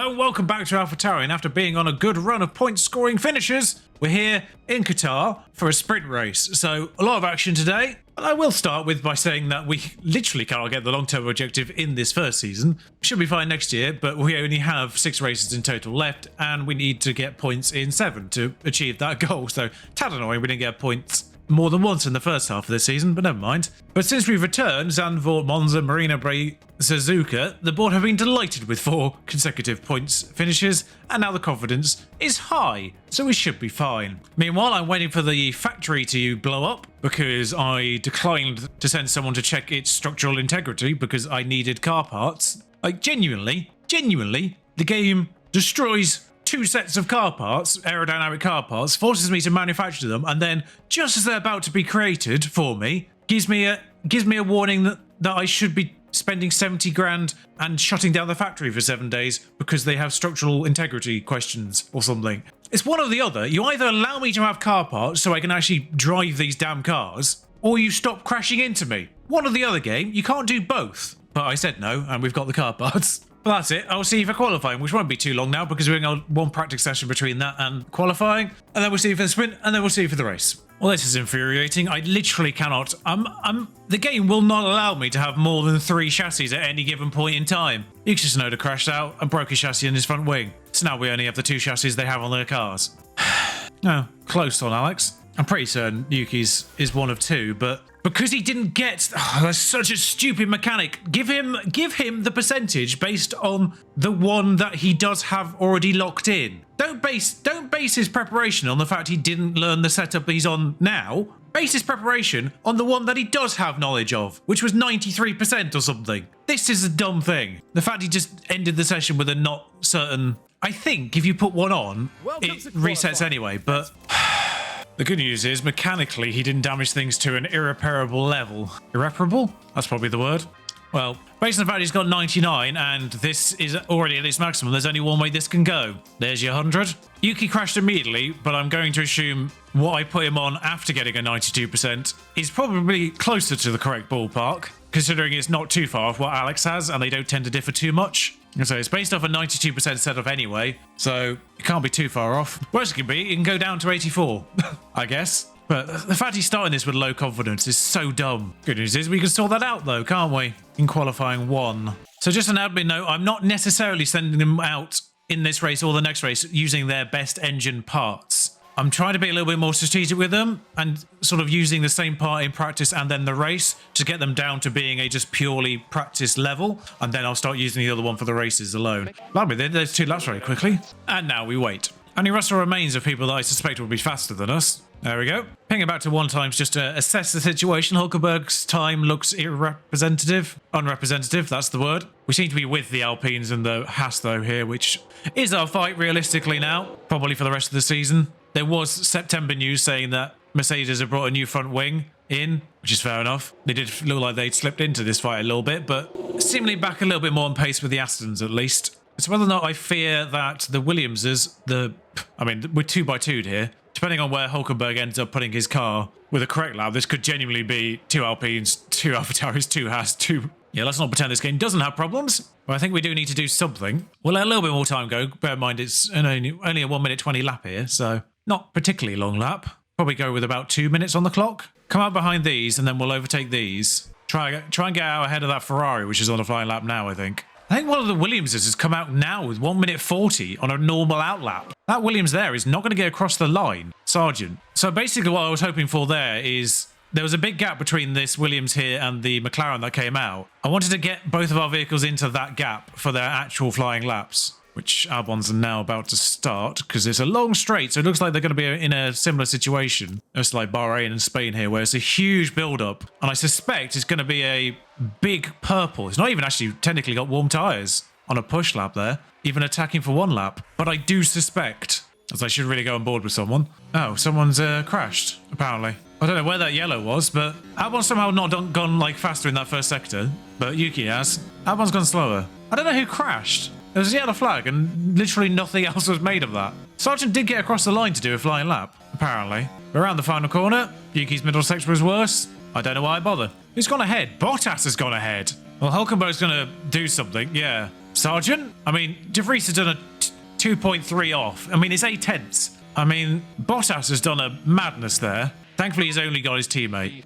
Hello, welcome back to Tauri, and after being on a good run of point-scoring finishes, we're here in Qatar for a sprint race. So, a lot of action today, and I will start by saying that we literally cannot get the long-term objective in this first season. Should be fine next year, but we only have 6 races in total left, and we need to get points in 7 to achieve that goal. So, tad annoying we didn't get points more than once in the first half of this season, but never mind. But since we've returned, Zandvoort, Monza, Marina Bay, Suzuka, the board have been delighted with 4 consecutive points finishes, and now the confidence is high, so we should be fine. Meanwhile, I'm waiting for the factory to blow up, because I declined to send someone to check its structural integrity because I needed car parts. Like, genuinely, the game destroys 2 sets of car parts, aerodynamic car parts, forces me to manufacture them, and then, just as they're about to be created for me, gives me a warning that I should be spending 70 grand and shutting down the factory for 7 days because they have structural integrity questions or something. It's one or the other. You either allow me to have car parts so I can actually drive these damn cars, or you stop crashing into me. One or the other, game. You can't do both. But I said no, and we've got the car parts. But that's it. I'll see you for qualifying, which won't be too long now because we're going to have 1 practice session between that and qualifying, and then we'll see you for the sprint, and then we'll see you for the race. Well, this is infuriating. I literally cannot. The game will not allow me to have more than 3 chassis at any given point in time. Yuki crashed out and broke his chassis in his front wing. So now we only have the 2 chassis they have on their cars. No, close on Alex. I'm pretty certain Yuki's is one of 2, but because he didn't get, that's such a stupid mechanic. Give him the percentage based on the one that he does have already locked in. Don't base his preparation on the fact he didn't learn the setup he's on now. Base his preparation on the one that he does have knowledge of, which was 93% or something. This is a dumb thing. The fact he just ended the session with a not certain. I think if you put one on, it resets anyway, but the good news is, mechanically, he didn't damage things to an irreparable level. Irreparable? That's probably the word. Well, based on the fact he's got 99, and this is already at its maximum, there's only one way this can go. There's your 100. Yuki crashed immediately, but I'm going to assume what I put him on after getting a 92% is probably closer to the correct ballpark, considering it's not too far off what Alex has, and they don't tend to differ too much. And so it's based off a 92% setup anyway, so it can't be too far off. Worst it can be, it can go down to 84, I guess. But the fact he's starting this with low confidence is so dumb. Good news is we can sort that out though, can't we? In qualifying 1. So just an admin note, I'm not necessarily sending them out in this race or the next race using their best engine parts. I'm trying to be a little bit more strategic with them and sort of using the same part in practice and then the race to get them down to being a just purely practice level. And then I'll start using the other one for the races alone. Blimey, they did those 2 laps very quickly. And now we wait. Only Russell remains of people that I suspect will be faster than us. There we go. Pinging back to 1 times just to assess the situation. Hulkenberg's time looks unrepresentative, that's the word. We seem to be with the Alpines and the Haas though here, which is our fight realistically now, probably for the rest of the season. There was September news saying that Mercedes have brought a new front wing in, which is fair enough. They did look like they'd slipped into this fight a little bit, but seemingly back a little bit more on pace with the Astons at least. It's whether or not I fear that the Williamses, we're 2x2'd here. Depending on where Hulkenberg ends up putting his car with a correct lap, this could genuinely be 2 Alpines, 2 AlphaTauris, 2 Haas, 2... Yeah, let's not pretend this game doesn't have problems. But I think we do need to do something. We'll let a little bit more time go. Bear in mind, it's only a 1 minute 20 lap here, so not particularly long lap. Probably go with about 2 minutes on the clock. Come out behind these, and then we'll overtake these. Try and get out ahead of that Ferrari, which is on a flying lap now, I think. I think one of the Williamses has come out now with 1 minute 40 on a normal outlap. That Williams there is not going to get across the line, Sargent. So basically what I was hoping for there is there was a big gap between this Williams here and the McLaren that came out. I wanted to get both of our vehicles into that gap for their actual flying laps, which Albon's are now about to start because it's a long straight, so it looks like they're going to be in a similar situation. It's like Bahrain and Spain here, where it's a huge build-up, and I suspect it's going to be a big purple. It's not even actually technically got warm tyres on a push lap there, even attacking for 1 lap, but I do suspect, as I should really go on board with someone. Oh, someone's crashed, apparently. I don't know where that yellow was, but Albon's somehow not gone like faster in that first sector, but Yuki has. Albon's gone slower. I don't know who crashed. There was a yellow flag and literally nothing else was made of that. Sargent did get across the line to do a flying lap, apparently. Around the final corner, Yuki's middle sector was worse. I don't know why I bother. Who's gone ahead? Bottas has gone ahead. Well, Hulkenberg's going to do something, yeah. Sergeant? I mean, De Vries has done a 2.3 off. I mean, it's 8 tenths. I mean, Bottas has done a madness there. Thankfully, he's only got his teammate.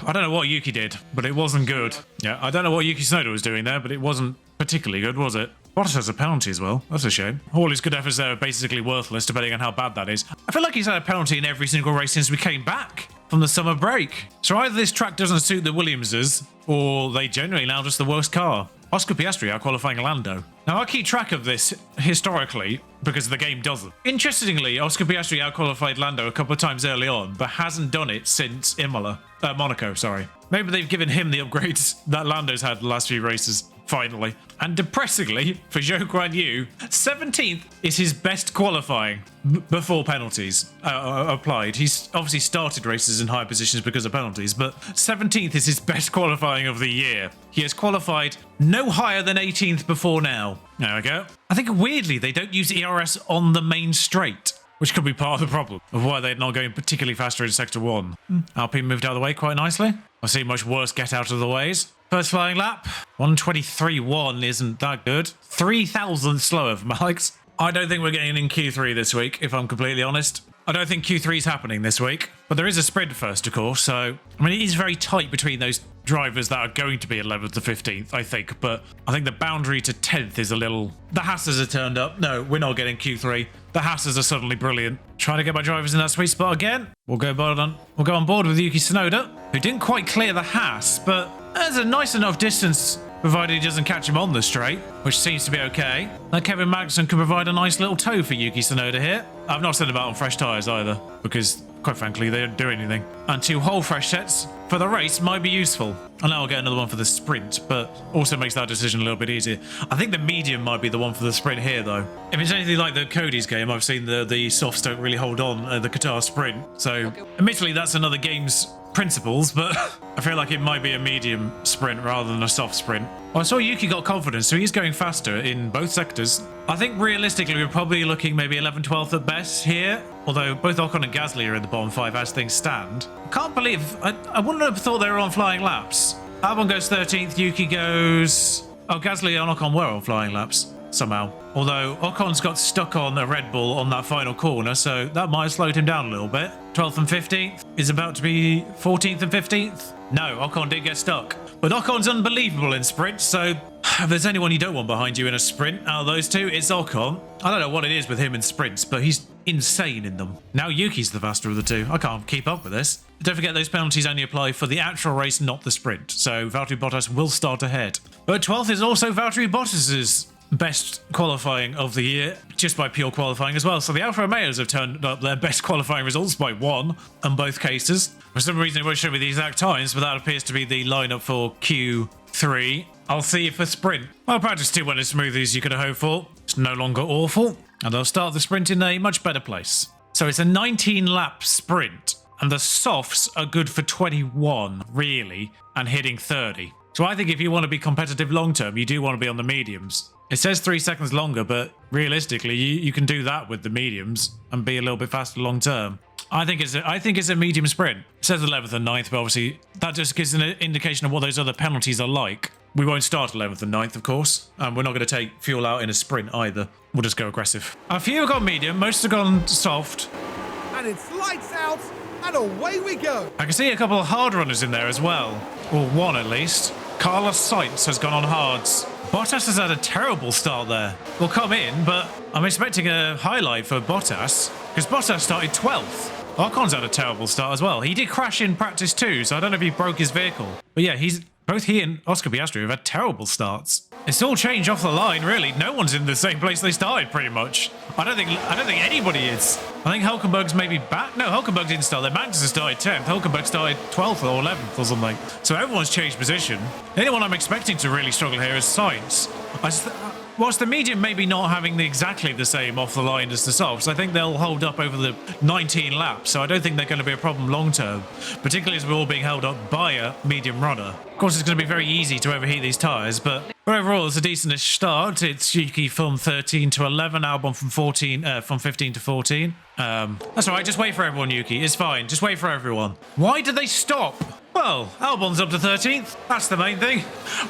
I don't know what Yuki did, but it wasn't good. Yeah, I don't know what Yuki Tsunoda was doing there, but it wasn't particularly good, was it? Bottas has a penalty as well. That's a shame. All his good efforts there are basically worthless, depending on how bad that is. I feel like he's had a penalty in every single race since we came back from the summer break. So either this track doesn't suit the Williamses, or they generally now just the worst car. Oscar Piastri out-qualifying Lando. Now, I keep track of this historically because the game doesn't. Interestingly, Oscar Piastri out-qualified Lando a couple of times early on, but hasn't done it since Monaco, sorry. Maybe they've given him the upgrades that Lando's had the last few races, finally. And depressingly, for Zhou Guan Yu, 17th is his best qualifying before penalties applied. He's obviously started races in high positions because of penalties, but 17th is his best qualifying of the year. He has qualified no higher than 18th before now. There we go. I think weirdly they don't use ERS on the main straight, which could be part of the problem of why they're not going particularly faster in Sector 1. Alpine moved out of the way quite nicely. I've seen much worse get out of the ways. First flying lap, 1:23.1 isn't that good. 3,000 slower from Alex. I don't think we're getting in Q3 this week, if I'm completely honest. I don't think Q3 is happening this week, but there is a sprint first, of course, so... I mean, it is very tight between those drivers that are going to be 11th to 15th, I think, but I think the boundary to 10th is a little... The Haasers are turned up. No, we're not getting Q3. The Haasers are suddenly brilliant. Trying to get my drivers in that sweet spot again. We'll go on board with Yuki Tsunoda, who didn't quite clear the Haas, but there's a nice enough distance provided he doesn't catch him on the straight, which seems to be okay. Now Kevin Magnussen can provide a nice little tow for Yuki Tsunoda here. I've not said about on fresh tyres either, because quite frankly, they don't do anything. And 2 whole fresh sets for the race might be useful. I know I'll get another one for the sprint, but also makes that decision a little bit easier. I think the medium might be the one for the sprint here, though. If it's anything like the Cody's game, I've seen the softs don't really hold on the Qatar sprint. So, admittedly, that's another game's principles, but I feel like it might be a medium sprint rather than a soft sprint. Well, I saw Yuki got confidence, so he's going faster in both sectors. I think realistically we're probably looking maybe 11th, 12th at best here, although both Ocon and Gasly are in the bottom 5 as things stand. I can't believe, I wouldn't have thought they were on flying laps. Albon goes 13th, Yuki goes... Oh, Gasly and Ocon were on flying laps somehow. Although Ocon's got stuck on a Red Bull on that final corner, so that might have slowed him down a little bit. 12th and 15th is about to be 14th and 15th. No, Ocon did get stuck. But Ocon's unbelievable in sprints, so if there's anyone you don't want behind you in a sprint out of those two, it's Ocon. I don't know what it is with him in sprints, but he's insane in them. Now Yuki's the faster of the two. I can't keep up with this. Don't forget those penalties only apply for the actual race, not the sprint. So Valtteri Bottas will start ahead. But 12th is also Valtteri Bottas's best qualifying of the year, just by pure qualifying as well. So the Alfa Romeos have turned up their best qualifying results by 1 in both cases. For some reason it won't show me the exact times, but that appears to be the lineup for Q3. I'll see you for sprint. Well, practice 2 went as smoothly as you could have hoped for. It's no longer awful, and they'll start the sprint in a much better place. So it's a 19-lap sprint, and the softs are good for 21, really, and hitting 30. So I think if you want to be competitive long-term, you do want to be on the mediums. It says 3 seconds longer, but realistically, you can do that with the mediums and be a little bit faster long-term. I think it's a medium sprint. It says 11th and 9th, but obviously that just gives an indication of what those other penalties are like. We won't start 11th and 9th, of course, and we're not going to take fuel out in a sprint either. We'll just go aggressive. A few have gone medium, most have gone soft. And it's lights out, and away we go. I can see a couple of hard runners in there as well, or one at least. Carlos Sainz has gone on hards. Bottas has had a terrible start there. We'll come in, but I'm expecting a highlight for Bottas, because Bottas started 12th. Ocon's had a terrible start as well. He did crash in practice too, so I don't know if he broke his vehicle. But yeah, both he and Oscar Piastri have had terrible starts. It's all changed off the line, really. No one's in the same place they started, pretty much. I don't think anybody is. I think Hulkenberg's maybe back. No, Hulkenberg didn't start there. Magnussen started 10th. Hulkenberg started 12th or 11th or something. So everyone's changed position. The only one I'm expecting to really struggle here is Sainz. Whilst the medium maybe not having exactly the same off the line as the softs, I think they'll hold up over the 19 laps, so I don't think they're going to be a problem long term, particularly as we're all being held up by a medium runner. Of course, it's going to be very easy to overheat these tyres, but overall, it's a decentish start. It's Yuki from 13 to 11, Albon from 15 to 14. That's all right, just wait for everyone, Yuki. It's fine, just wait for everyone. Why did they stop? Well, Albon's up to 13th. That's the main thing.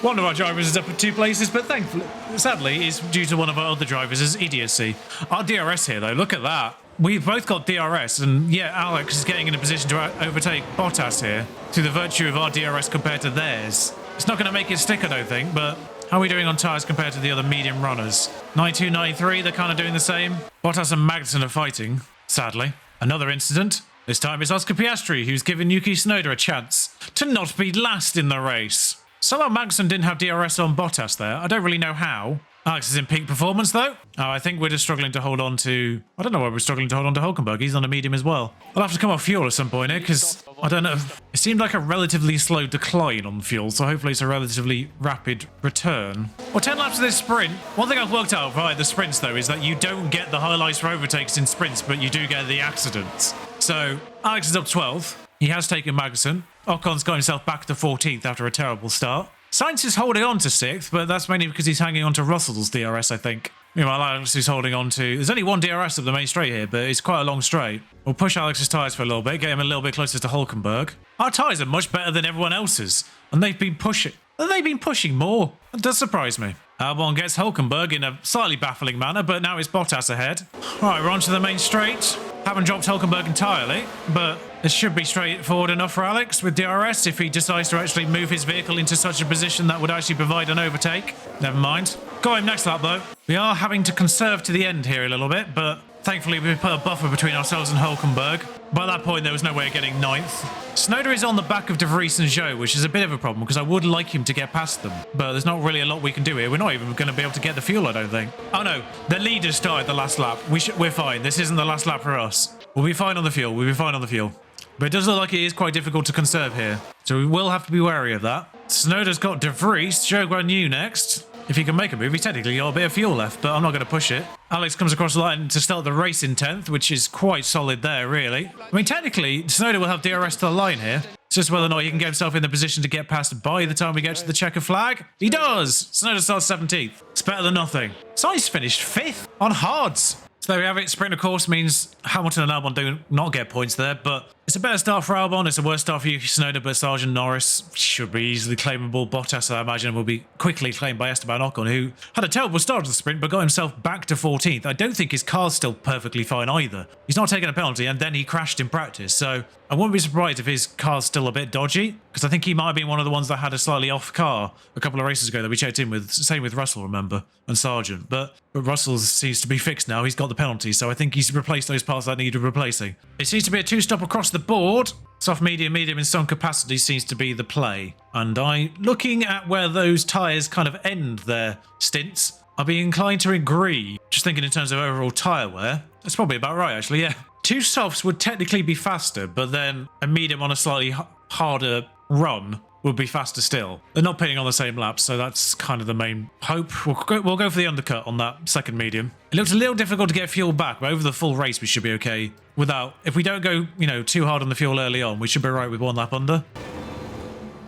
One of our drivers is up at 2 places, but thankfully, sadly, it's due to one of our other drivers' idiocy. Our DRS here, though, look at that. We've both got DRS, and yeah, Alex is getting in a position to overtake Bottas here through the virtue of our DRS compared to theirs. It's not going to make it stick, I don't think, but how are we doing on tyres compared to the other medium runners? 92, 93, they're kind of doing the same. Bottas and Magnussen are fighting, sadly. Another incident. This time it's Oscar Piastri who's given Yuki Tsunoda a chance to not be last in the race. Somehow Magnussen didn't have DRS on Bottas there. I don't really know how. Alex is in peak performance though. Oh, I think we're just struggling to hold on to... I don't know why we're struggling to hold on to Hulkenberg. He's on a medium as well. I'll have to come off fuel at some point here because I don't know. It seemed like a relatively slow decline on fuel, so hopefully it's a relatively rapid return. Well, 10 laps of this sprint. One thing I've worked out via the sprints though is that you don't get the highlights for overtakes in sprints, but you do get the accidents. So Alex is up 12th. He has taken Magnussen. Ocon's got himself back to 14th after a terrible start. Sainz is holding on to 6th, but that's mainly because he's hanging on to Russell's DRS, I think. Meanwhile, Alex is holding on to... There's only one DRS up the main straight here, but it's quite a long straight. We'll push Alex's tyres for a little bit, get him a little bit closer to Hulkenberg. Our tyres are much better than everyone else's, and they've been pushing. They've been pushing more. That does surprise me. Albon gets Hulkenberg in a slightly baffling manner, but now it's Bottas ahead. Right, we're on to the main straight. Haven't dropped Hulkenberg entirely, but this should be straightforward enough for Alex with DRS if he decides to actually move his vehicle into such a position that would actually provide an overtake. Never mind. Got him next lap though. We are having to conserve to the end here a little bit, but thankfully we put a buffer between ourselves and Hulkenberg. By that point there was no way of getting 9th. Tsunoda is on the back of De Vries and Zhou, which is a bit of a problem because I would like him to get past them, but there's not really a lot we can do here. We're not even going to be able to get the fuel, I don't think. Oh no, the leaders started the last lap. We're fine. This isn't the last lap for us. We'll be fine on the fuel. We'll be fine on the fuel. But it does look like it is quite difficult to conserve here, so we will have to be wary of that. Tsunoda's got De Vries, Zhou Guan Yu next. If he can make a move, he's technically got a bit of fuel left, but I'm not going to push it. Alex comes across the line to start the race in 10th, which is quite solid there, really. I mean, technically, Tsunoda will have DRS to the line here. It's just whether or not he can get himself in the position to get past by the time we get to the checker flag. He does! Tsunoda starts 17th. It's better than nothing. Sainz finished 5th on hards. So there we have it. Sprint, of course, means Hamilton and Albon do not get points there, but it's a better start for Albon. It's a worse start for Yuki Tsunoda, but Sargent Norris should be easily claimable. Bottas, I imagine, will be quickly claimed by Esteban Ocon, who had a terrible start to the sprint, but got himself back to 14th. I don't think his car's still perfectly fine either. He's not taken a penalty, and then he crashed in practice, so I wouldn't be surprised if his car's still a bit dodgy, because I think he might have been one of the ones that had a slightly off car a couple of races ago that we checked in with. Same with Russell, remember, and Sargent. But Russell seems to be fixed now. He's got the penalty, so I think he's replaced those parts that needed replacing. It seems to be a two-stop across the board. Soft, medium, medium in some capacity seems to be the play. And looking at where those tyres kind of end their stints, I'd be inclined to agree. Just thinking in terms of overall tyre wear, that's probably about right, actually, yeah. Two softs would technically be faster, but then a medium on a slightly harder run would be faster still. They're not pitting on the same laps, so that's kind of the main hope. We'll go for the undercut on that second medium. It looks a little difficult to get fuel back, but over the full race we should be okay without... If we don't go, too hard on the fuel early on, we should be right with one lap under.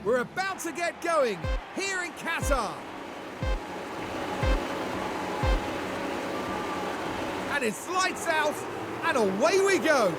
We're about to get going here in Qatar. And it's lights out, and away we go.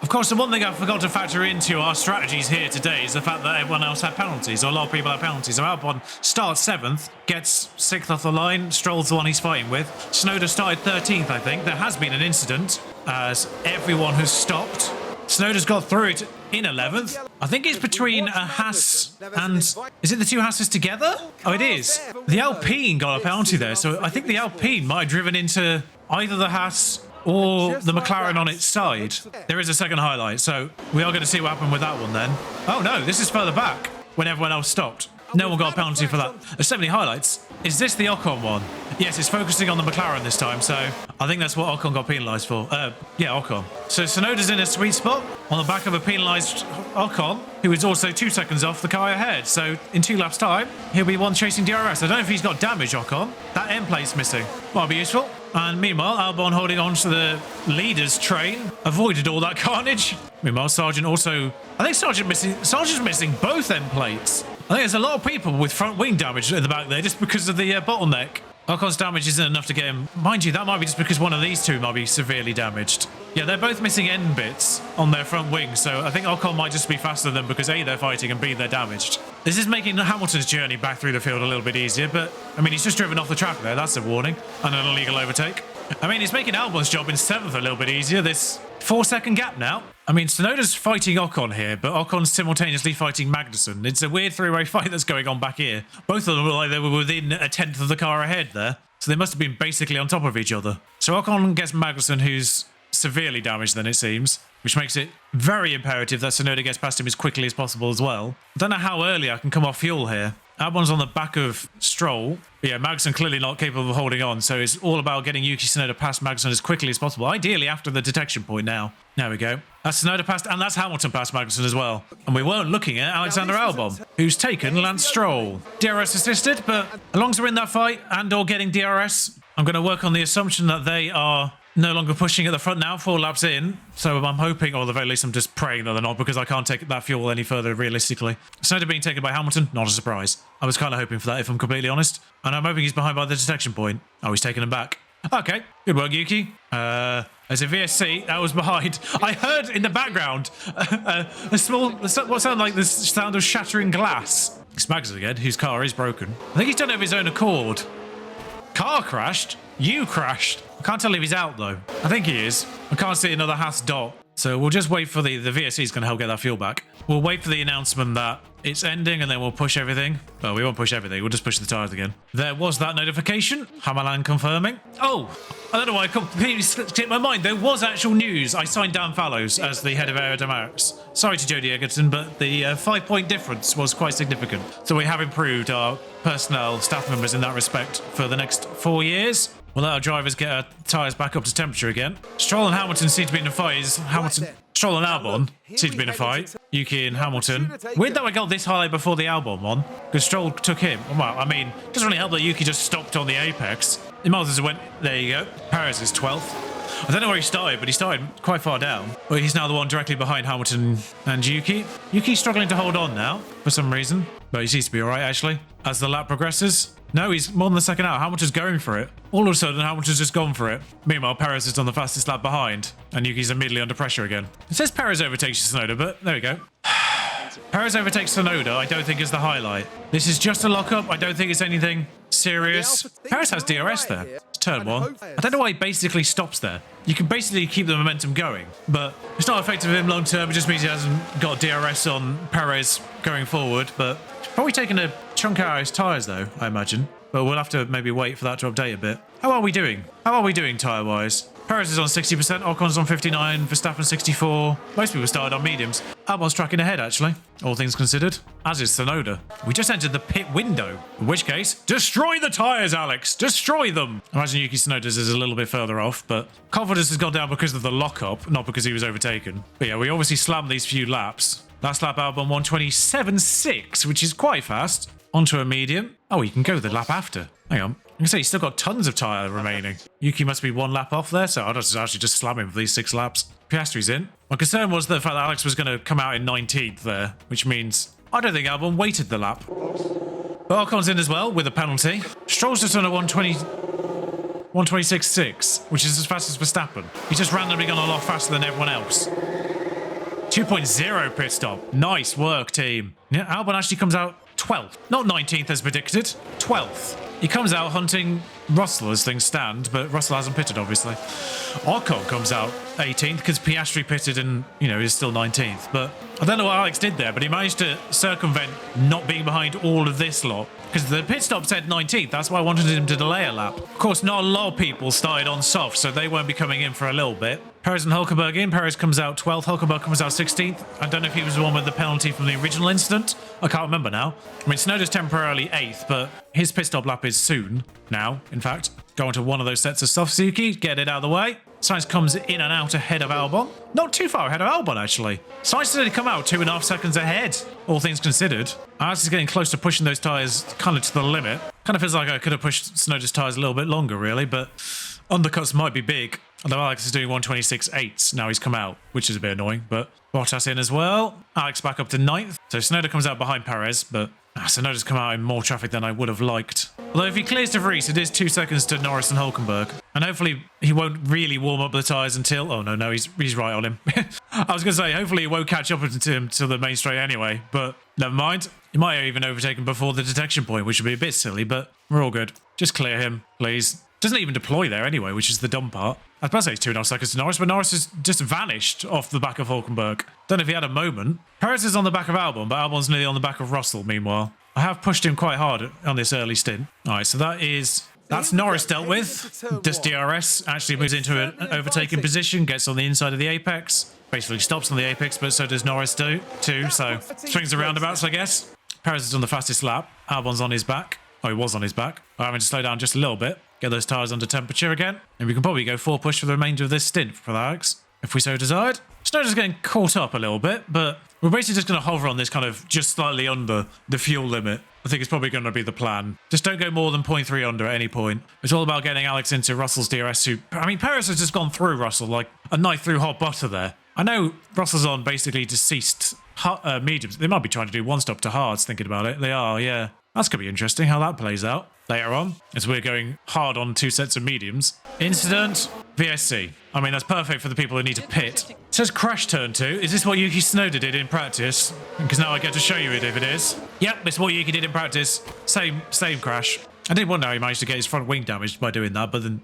Of course, the one thing I forgot to factor into our strategies here today is the fact that everyone else had penalties, or a lot of people had penalties. So Albon starts 7th, gets 6th off the line, Stroll's the one he's fighting with. Tsunoda started 13th, I think. There has been an incident, as everyone has stopped. Tsunoda's got through it in 11th. I think it's between a Haas and... Is it the two Haas's together? Oh, it is. The Alpine got a penalty there, so I think the Alpine might have driven into either the Haas or the McLaren on its side. There is a second highlight, so we are going to see what happened with that one then. Oh no, this is further back when everyone else stopped. No one got a penalty for that. There's so many highlights. Is this the Ocon one? Yes, it's focusing on the McLaren this time, so I think that's what Ocon got penalised for. Yeah, Ocon. So Tsunoda's in a sweet spot on the back of a penalised Ocon, who is also 2 seconds off the car ahead. So in 2 laps' time, he'll be one chasing DRS. I don't know if he's got damage, Ocon. That end plate's missing. Might be useful. And meanwhile, Albon holding on to the leader's train, avoided all that carnage. Meanwhile, Sargent also... I think Sargent's missing both end plates. I think there's a lot of people with front wing damage at the back there just because of the bottleneck. Ocon's damage isn't enough to get him. Mind you, that might be just because one of these two might be severely damaged. Yeah, they're both missing end bits on their front wings, so I think Ocon might just be faster than them because A, they're fighting, and B, they're damaged. This is making Hamilton's journey back through the field a little bit easier, but, I mean, he's just driven off the track there. That's a warning. And an illegal overtake. I mean, it's making Albon's job in 7th a little bit easier. This 4-second gap now. I mean, Tsunoda's fighting Ocon here, but Ocon's simultaneously fighting Magnussen. It's a weird three-way fight that's going on back here. Both of them look like they were within a 10th of the car ahead there. So they must have been basically on top of each other. So Ocon gets Magnussen, who's severely damaged then, it seems, which makes it very imperative that Tsunoda gets past him as quickly as possible as well. I don't know how early I can come off fuel here. Albon's on the back of Stroll. But yeah, Magnussen clearly not capable of holding on, so it's all about getting Yuki Tsunoda past Magnussen as quickly as possible, ideally after the detection point now. There we go. That's Tsunoda past, and that's Hamilton past Magnussen as well. And we weren't looking at Alexander Albon, who's taken Lance Stroll. DRS assisted, but as long as we're in that fight and or getting DRS, I'm going to work on the assumption that they are no longer pushing at the front now, 4 laps in. So I'm hoping, or at the very least I'm just praying that they're not, because I can't take that fuel any further realistically. Tsunoda being taken by Hamilton, not a surprise. I was kind of hoping for that, if I'm completely honest. And I'm hoping he's behind by the detection point. Oh, he's taking him back. Okay, good work, Yuki. There's a VSC that was behind. I heard in the background a small, what sounded like the sound of shattering glass. It's Magnussen again, whose car is broken. I think he's done it of his own accord. Car crashed? You crashed. I can't tell if he's out though. I think he is. I can't see another Haas dot. So we'll just wait for the VSC is going to help get that fuel back. We'll wait for the announcement that it's ending and then we'll push everything. Well, we won't push everything. We'll just push the tyres again. There was that notification. Hamalan confirming. Oh, I don't know why I completely slipped my mind. There was actual news. I signed Dan Fallows as the head of aerodynamics. Sorry to Jodie Egerton, but the 5-point difference was quite significant. So we have improved our personnel, staff members in that respect for the next 4 years. We'll let our drivers get our tyres back up to temperature again. Stroll and Hamilton seem to be in a fight. Stroll and Albon seem to be in a fight. Yuki and Hamilton. Weird that I got this high before the Albon one, because Stroll took him. Well, I mean, it doesn't really help that Yuki just stopped on the apex. He might as well went, there you go. Perez is 12th. I don't know where he started, but he started quite far down. But he's now the one directly behind Hamilton and Yuki. Yuki's struggling to hold on now, for some reason. But he seems to be alright, actually. As the lap progresses. No, he's more than the second out. Hamilton's going for it. All of a sudden, Hamilton's just gone for it. Meanwhile, Perez is on the fastest lap behind. And Yuki's immediately under pressure again. It says Perez overtakes Tsunoda, but there we go. Perez overtakes Tsunoda, I don't think is the highlight. This is just a lockup. I don't think it's anything serious. Perez has DRS there. It's turn 1. I don't know why he basically stops there. You can basically keep the momentum going, but it's not effective for him long term. It just means he hasn't got DRS on Perez going forward, but probably taking a chunk out of his tyres though, I imagine. But we'll have to maybe wait for that to update a bit. How are we doing? How are we doing tyre-wise? Perez is on 60%, Ocon's on 59%, Verstappen 64%. Most people started on mediums. Albon's tracking ahead, actually, all things considered. As is Tsunoda. We just entered the pit window. In which case, destroy the tyres, Alex! Destroy them! I imagine Yuki Tsunoda's is a little bit further off, but confidence has gone down because of the lockup, not because he was overtaken. But yeah, we obviously slammed these few laps. Last lap Albon 127.6, which is quite fast. Onto a medium. Oh, he can go the lap after. Hang on. I can say he's still got tons of tyre remaining. Yuki must be 1 lap off there, so I'll just actually just slam him for these 6 laps. Piastri's in. My concern was the fact that Alex was going to come out in 19th there, which means I don't think Albon weighted the lap. But Ocon's in as well with a penalty. Stroll's just on a 126.6, which is as fast as Verstappen. He's just randomly gone a lot faster than everyone else. 2.0 pit stop. Nice work, team. Yeah, Albon actually comes out 12th. Not 19th as predicted. 12th. He comes out hunting Russell as things stand, but Russell hasn't pitted, obviously. Ocon comes out 18th because Piastri pitted and, is still 19th. But I don't know what Alex did there, but he managed to circumvent not being behind all of this lot. Because the pit stop said 19th, that's why I wanted him to delay a lap. Of course, not a lot of people started on soft, so they won't be coming in for a little bit. Perez and Hulkenberg in. Perez comes out 12th, Hulkenberg comes out 16th. I don't know if he was the one with the penalty from the original incident. I can't remember now. I mean, Tsunoda's temporarily 8th, but his pit stop lap is soon. Now, in fact. Go into one of those sets of soft, Suzuki, get it out of the way. Sainz comes in and out ahead of Albon. Not too far ahead of Albon, actually. Sainz did come out 2.5 seconds ahead, all things considered. Alex is getting close to pushing those tyres kind of to the limit. Kind of feels like I could have pushed Tsunoda's tyres a little bit longer, really, but undercuts might be big. Although Alex is doing 126.8 now he's come out, which is a bit annoying, but Bottas in as well. Alex back up to 9th. So Tsunoda comes out behind Perez, but Sonoda's come out in more traffic than I would have liked. Although if he clears De Vries, it is 2 seconds to Norris and Hulkenberg. And hopefully he won't really warm up the tyres until... Oh, no, he's right on him. I was going to say, hopefully he won't catch up to him till the main straight anyway. But never mind. He might even overtake him before the detection point, which would be a bit silly, but we're all good. Just clear him, please. Doesn't even deploy there anyway, which is the dumb part. I was about to say it's 2.5 seconds to Norris, but Norris has just vanished off the back of Hulkenberg. Don't know if he had a moment. Perez is on the back of Albon, but Albon's nearly on the back of Russell, meanwhile. I have pushed him quite hard on this early stint. All right, so that's Norris dealt with. This DRS actually moves into an overtaking position, gets on the inside of the apex. Basically stops on the apex, but so does Norris too. So swings the roundabouts, I guess. Perez is on the fastest lap. Albon's on his back. Oh, he was on his back. I'm having to slow down just a little bit. Get those tyres under temperature again. And we can probably go 4 push for the remainder of this stint for Alex, if we so desired. Snowden's getting caught up a little bit, but we're basically just going to hover on this kind of just slightly under the fuel limit. I think it's probably going to be the plan. Just don't go more than 0.3 under at any point. It's all about getting Alex into Russell's DRS suit. I mean, Perez has just gone through Russell like a knife through hot butter there. I know Russell's on basically deceased mediums. They might be trying to do one stop to hards, thinking about it. They are, yeah. That's going to be interesting how that plays out later on, as we're going hard on 2 sets of mediums. Incident, VSC. I mean, that's perfect for the people who need to pit. It says crash turn 2. Is this what Yuki Tsunoda did in practice? Because now I get to show you it if it is. Yep, it's what Yuki did in practice. Same crash. I did wonder how he managed to get his front wing damaged by doing that, but then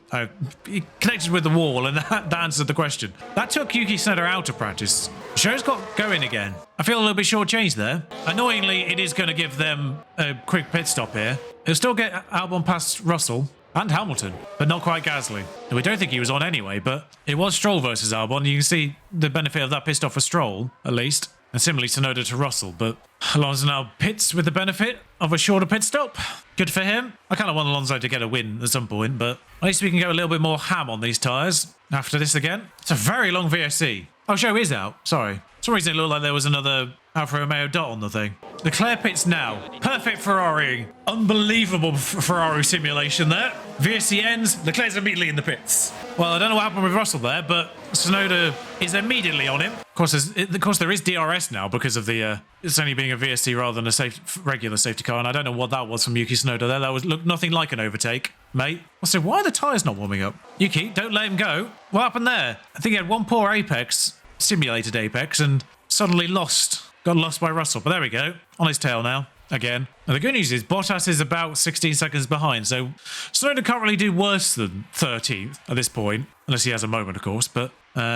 he connected with the wall, and that answered the question. That took Yuki Tsunoda out of practice. The show's got going again. I feel a little bit shortchanged there. Annoyingly, it is going to give them a quick pit stop here. It'll still get Albon past Russell and Hamilton, but not quite Gasly. We don't think he was on anyway, but it was Stroll versus Albon. You can see the benefit of that pissed off for Stroll, at least. And similarly, Tsunoda to Russell, but Alonso now pits with the benefit of a shorter pit stop. Good for him. I kind of want Alonso to get a win at some point, but at least we can go a little bit more ham on these tyres after this again. It's a very long VSC. Oh, show is out. Sorry. For some reason it looked like there was another Alfa Romeo dot on the thing. Leclerc pits now. Perfect Ferrari. Unbelievable Ferrari simulation there. VSC ends. Leclerc's immediately in the pits. Well, I don't know what happened with Russell there, but Tsunoda is immediately on him. Of course, there is DRS now because of the it's only being a VSC rather than a regular safety car, and I don't know what that was from Yuki Tsunoda there. That looked nothing like an overtake, mate. Also, why are the tyres not warming up? Yuki, don't let him go. What happened there? I think he had one poor apex, simulated apex, and suddenly got lost by Russell. But there we go, on his tail now. Again. And the good news is Bottas is about 16 seconds behind, so Tsunoda can't really do worse than 13th at this point, unless he has a moment, of course. But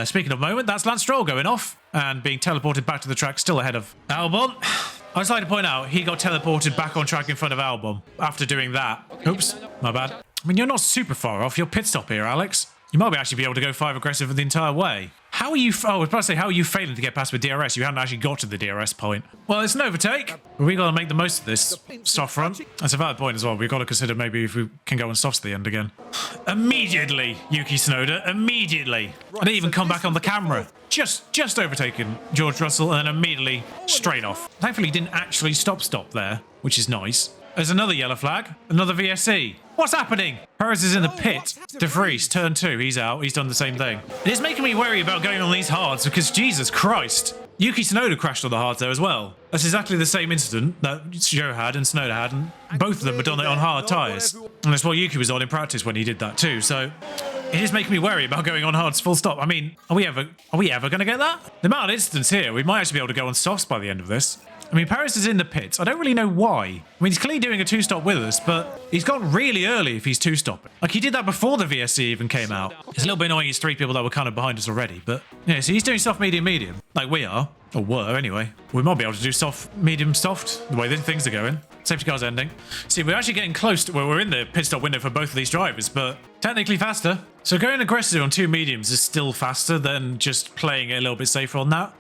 speaking of moment, that's Lance Stroll going off and being teleported back to the track, still ahead of Albon. I'd just like to point out, he got teleported back on track in front of Albon after doing that. Oops, my bad. I mean, you're not super far off your pit stop here, Alex. You might actually be able to go 5 aggressive the entire way. How are you... Oh, I was about to say, how are you failing to get past with DRS? You haven't actually got to the DRS point. Well, it's an overtake. But we've got to make the most of this soft front. That's a valid point as well. We've got to consider maybe if we can go on softs at the end again. Immediately, Yuki Tsunoda. Immediately. I didn't even come back on the camera. Just overtaken George Russell and then immediately straight off. Thankfully, he didn't actually stop there, which is nice. There's another yellow flag. Another VSC. What's happening? Perez is in the pit. De Vries, turn 2. He's out. He's done the same thing. It is making me worry about going on these hards because, Jesus Christ, Yuki Tsunoda crashed on the hards there as well. That's exactly the same incident that Joe had and Tsunoda had, and both of them had done it on hard tyres. And that's what Yuki was on in practice when he did that too. So it is making me worry about going on hards full stop. I mean, are we ever going to get that? The amount of incidents here, we might actually be able to go on softs by the end of this. I mean, Perez is in the pits. I don't really know why. I mean, he's clearly doing a 2-stop with us, but he's gone really early if he's 2-stopping. Like, he did that before the VSC even came out. It's a little bit annoying. It's 3 people that were kind of behind us already, but yeah, so he's doing soft, medium, medium, like we are. Or were, anyway. We might be able to do soft, medium, soft, the way things are going. Safety car's ending. See, we're actually getting close to where we're in the pit stop window for both of these drivers, but technically faster. So going aggressive on 2 mediums is still faster than just playing it a little bit safer on that.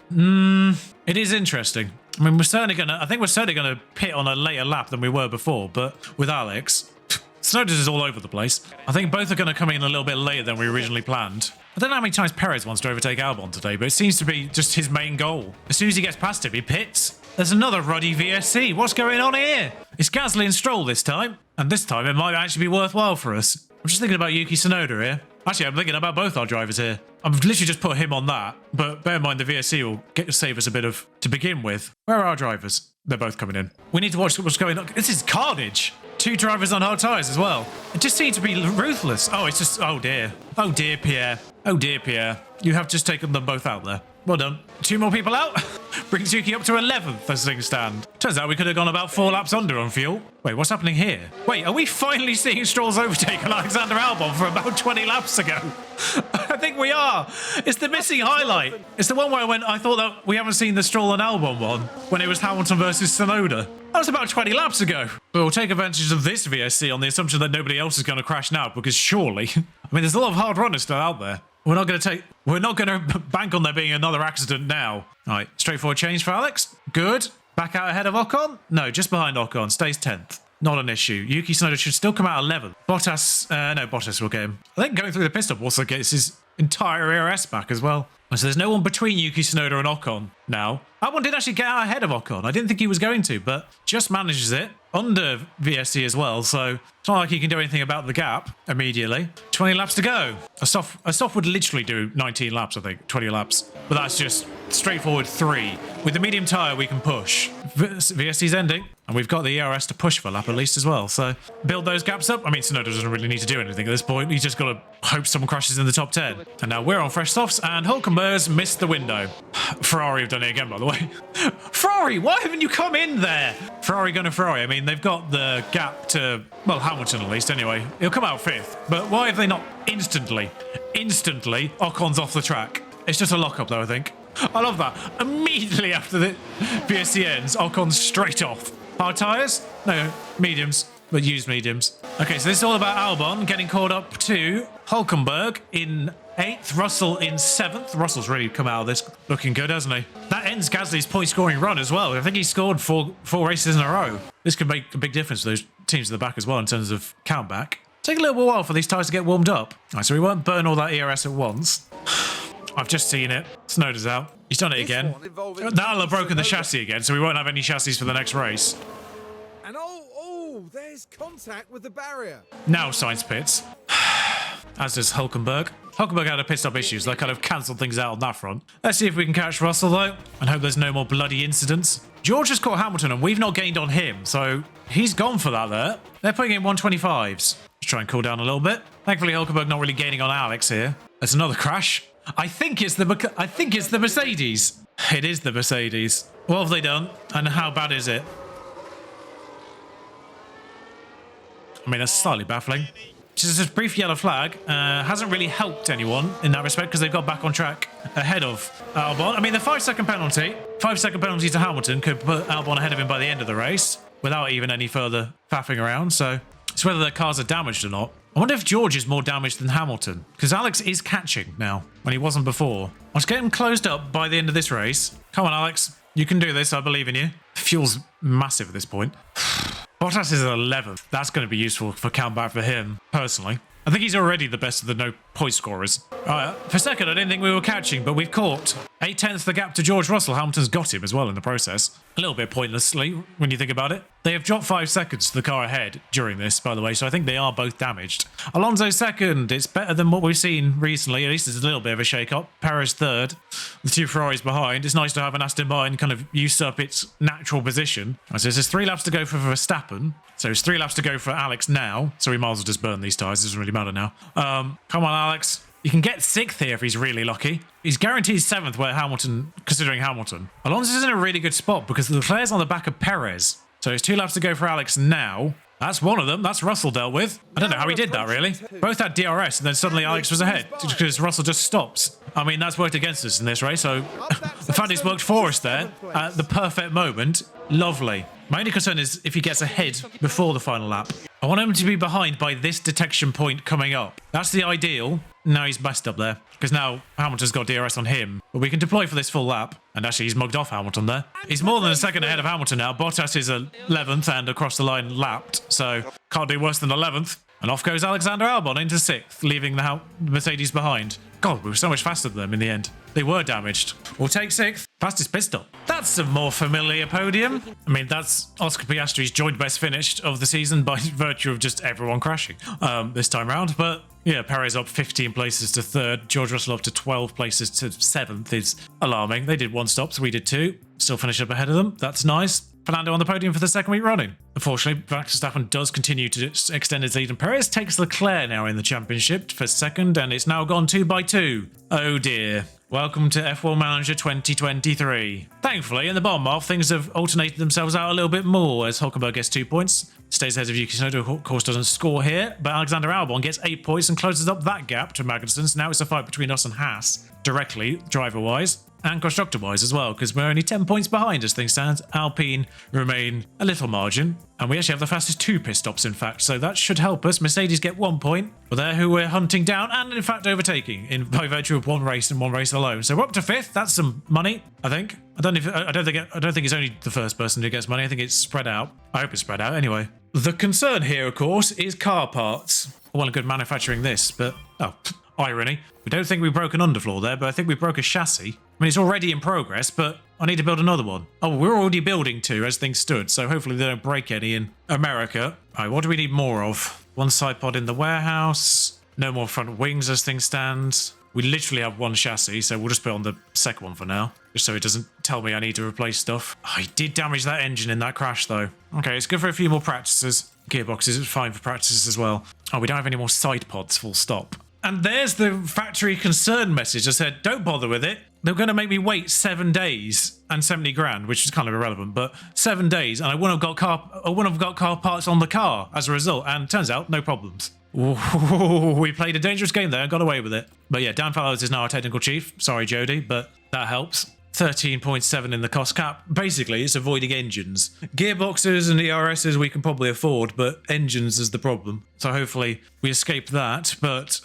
It is interesting. I mean, I think we're certainly gonna pit on a later lap than we were before, but with Alex, Tsunoda's is all over the place. I think both are gonna come in a little bit later than we originally planned. I don't know how many times Perez wants to overtake Albon today, but it seems to be just his main goal. As soon as he gets past him, he pits. There's another ruddy VSC. What's going on here? It's Gasly and Stroll this time. And this time it might actually be worthwhile for us. I'm just thinking about Yuki Tsunoda here. Actually, I'm thinking about both our drivers here. I've literally just put him on that. But bear in mind, the VSC will save us a bit of... To begin with, where are our drivers? They're both coming in. We need to watch what's going on. This is carnage. 2 drivers on hard tyres as well. It just seems to be ruthless. Oh, it's just, oh dear. Oh dear, Pierre. Oh dear, Pierre. You have just taken them both out there. Well done. 2 more people out. Brings Yuki up to 11th as things stand. Turns out we could have gone about 4 laps under on fuel. Wait, what's happening here? Wait, are we finally seeing Stroll's overtake on Alexander Albon for about 20 laps ago? I think we are. It's the missing highlight. It's the one where I thought that we haven't seen the Stroll and Albon one when it was Hamilton versus Tsunoda. That was about 20 laps ago. But we'll take advantage of this VSC on the assumption that nobody else is going to crash now, because surely, I mean, there's a lot of hard runners still out there. We're not going to bank on there being another accident now. All right, straightforward change for Alex. Good. Back out ahead of Ocon? No, just behind Ocon. Stays 10th. Not an issue. Yuki Tsunoda should still come out 11th. Bottas will get him. I think going through the pit stop also gets his entire ERS back as well. So there's no one between Yuki Tsunoda and Ocon now. Albon did actually get out ahead of Ocon. I didn't think he was going to, but just manages it under VSC as well. So it's not like he can do anything about the gap immediately. 20 laps to go. A soft would literally do 19 laps, I think, 20 laps. But that's just straightforward 3. With the medium tyre, we can push. VSC's ending, and we've got the ERS to push for a lap at least as well. So build those gaps up. I mean, Tsunoda doesn't really need to do anything at this point. He's just got to hope someone crashes in the top 10. And now we're on fresh softs, and Hulkenberg's missed the window. Ferrari have done it again, by the way. Ferrari, why haven't you come in there? Ferrari going to Ferrari. I mean, they've got the gap to, well, Hamilton at least anyway. He'll come out 5th. But why have they not instantly, Ocon's off the track? It's just a lock-up though, I think. I love that. Immediately after the VSC ends, Ocon's straight off. Hard tyres? No, mediums. But used mediums. Okay, so this is all about Albon getting caught up to Hulkenberg in 8th, Russell in 7th. Russell's really come out of this looking good, hasn't he? That ends Gasly's point-scoring run as well. I think he scored four races in a row. This could make a big difference for those teams at the back as well in terms of countback. Take a little while for these tyres to get warmed up. All right, so we won't burn all that ERS at once. I've just seen it. Tsunoda's out. He's done it again. That'll have broken the chassis again, so we won't have any chassis for the next race. And there's contact with the barrier. Now Sainz pits. As does Hulkenberg. Hulkenberg had a pit stop issues. They kind of cancelled things out on that front. Let's see if we can catch Russell, though, and hope there's no more bloody incidents. George has caught Hamilton, and we've not gained on him, so he's gone for that there. They're putting in 125s. Let's try and cool down a little bit. Thankfully, Hulkenberg not really gaining on Alex here. There's another crash. I think it's the Mercedes. It is the Mercedes. What have they done, and how bad is it? I mean, that's slightly baffling. Just a brief yellow flag hasn't really helped anyone in that respect because they've got back on track ahead of Albon. I mean, the 5-second penalty, 5-second penalty to Hamilton could put Albon ahead of him by the end of the race without even any further faffing around. So it's whether their cars are damaged or not. I wonder if George is more damaged than Hamilton because Alex is catching now when he wasn't before. Let's get him closed up by the end of this race. Come on, Alex. You can do this. I believe in you. Fuel's massive at this point. Bottas is at 11th. That's going to be useful for countback for him, personally. I think he's already the best of the no point scorers. For a second, I didn't think we were catching, but we've caught. 8/10 the gap to George Russell. Hamilton's got him as well in the process. A little bit pointlessly when you think about it. They have dropped 5 seconds to the car ahead during this, by the way, so I think they are both damaged. Alonso's second. It's better than what we've seen recently. At least it's a little bit of a shake-up. Perez third. The 2 Ferraris behind. It's nice to have an Aston Martin kind of usurp its natural position. So there's 3 laps to go for Verstappen. So it's 3 laps to go for Alex now. So we might as well just burn these tyres. It doesn't really matter now. Come on, Alex. You can get 6th here if he's really lucky. He's guaranteed 7th where Hamilton, considering Hamilton. Alonso's in a really good spot because Leclerc's on the back of Perez. So it's 2 laps to go for Alex now. That's one of them. That's Russell dealt with. I don't know how he did that, really. Both had DRS, and then suddenly Alex was ahead because Russell just stops. I mean, that's worked against us in this race, so the fact it's worked for us there at the perfect moment, lovely. My only concern is if he gets ahead before the final lap. I want him to be behind by this detection point coming up. That's the ideal. Now he's messed up there because now Hamilton's got DRS on him. But we can deploy for this full lap. And actually, he's mugged off Hamilton there. He's more than a second ahead of Hamilton now. Bottas is 11th and across the line lapped. So can't do worse than 11th. And off goes Alexander Albon into 6th, leaving the Mercedes behind. God, we were so much faster than them in the end. They were damaged. We'll take 6th. Fastest pit stop. That's a more familiar podium. I mean, that's Oscar Piastri's joint best finish of the season by virtue of just everyone crashing this time round. But yeah, Perez up 15 places to 3rd. George Russell up to 12 places to 7th is alarming. They did 1 stop, so we did 2. Still finish up ahead of them. That's nice. Fernando on the podium for the second week running. Unfortunately, Verstappen does continue to extend his lead, and Perez takes Leclerc now in the championship for second, and it's now gone 2 by 2. Oh dear. Welcome to F1 Manager 2023. Thankfully, in the bottom half, things have alternated themselves out a little bit more as Hulkenberg gets 2 points, stays ahead of Yuki Tsunoda, of course doesn't score here, but Alexander Albon gets 8 points and closes up that gap to Magnussen. So now it's a fight between us and Haas, directly, driver-wise, and constructor-wise as well, because we're only 10 points behind as things stand. Alpine remain a little margin, and we actually have the fastest 2 pit stops, in fact, so that should help us. Mercedes get 1 point, but they're who we're hunting down and, in fact, overtaking by virtue of 1 race and 1 race alone. So we're up to 5th. That's some money, I think. I don't think it's only the first person who gets money. I think it's spread out. I hope it's spread out anyway. The concern here, of course, is car parts. Well and good manufacturing this, but irony. We don't think we broke an underfloor there, but I think we broke a chassis. I mean, it's already in progress, but I need to build another one. Oh, we're already building 2 as things stood, so hopefully they don't break any in America. All right, what do we need more of? 1 side pod in the warehouse. No more front wings as things stand. We literally have 1 chassis, so we'll just put on the second one for now, just so it doesn't tell me I need to replace stuff. I did damage that engine in that crash, though. Okay, it's good for a few more practices. Gearboxes is fine for practices as well. Oh, we don't have any more side pods, full stop. And there's the factory concern message. I said, don't bother with it. They're going to make me wait 7 days and 70 grand, which is kind of irrelevant, but 7 days, and I wouldn't have got car parts on the car as a result. And turns out, no problems. Ooh, we played a dangerous game there and got away with it. But yeah, Dan Fallows is now our technical chief. Sorry, Jody, but that helps. 13.7 in the cost cap. Basically, it's avoiding engines. Gearboxes and ERSs we can probably afford, but engines is the problem. So hopefully we escape that. But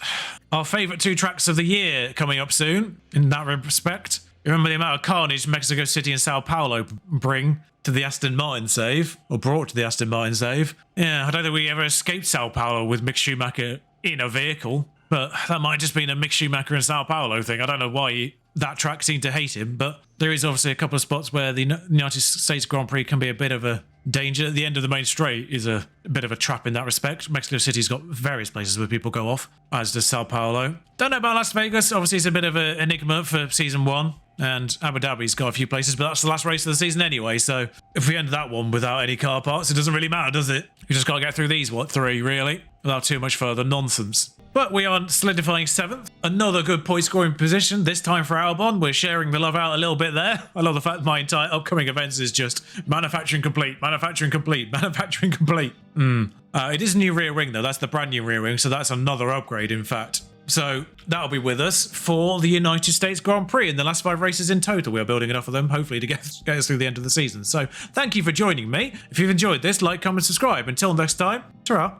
our favourite 2 tracks of the year coming up soon, in that respect. Remember the amount of carnage Mexico City and Sao Paulo bring to the Aston Martin save, or brought to the Aston Martin save. Yeah, I don't think we ever escaped Sao Paulo with Mick Schumacher in a vehicle, but that might just been a Mick Schumacher and Sao Paulo thing. I don't know why that track seemed to hate him, but there is obviously a couple of spots where the United States Grand Prix can be a bit of a danger. The end of the main straight is a bit of a trap in that respect. Mexico City's got various places where people go off, as does Sao Paulo. Don't know about Las Vegas. Obviously, it's a bit of an enigma for season 1. And Abu Dhabi's got a few places, but that's the last race of the season anyway, so if we end that one without any car parts, it doesn't really matter, does it? We just got to get through these, 3, really? Without too much further nonsense. But we are solidifying 7th. Another good point scoring position, this time for Albon. We're sharing the love out a little bit there. I love the fact that my entire upcoming events is just manufacturing complete, manufacturing complete, manufacturing complete. It is a new rear wing, though. That's the brand new rear wing, so that's another upgrade, in fact. So that'll be with us for the United States Grand Prix in the last 5 races in total. We are building enough of them, hopefully, to get us through the end of the season. So thank you for joining me. If you've enjoyed this, like, comment, subscribe. Until next time, ta-ra.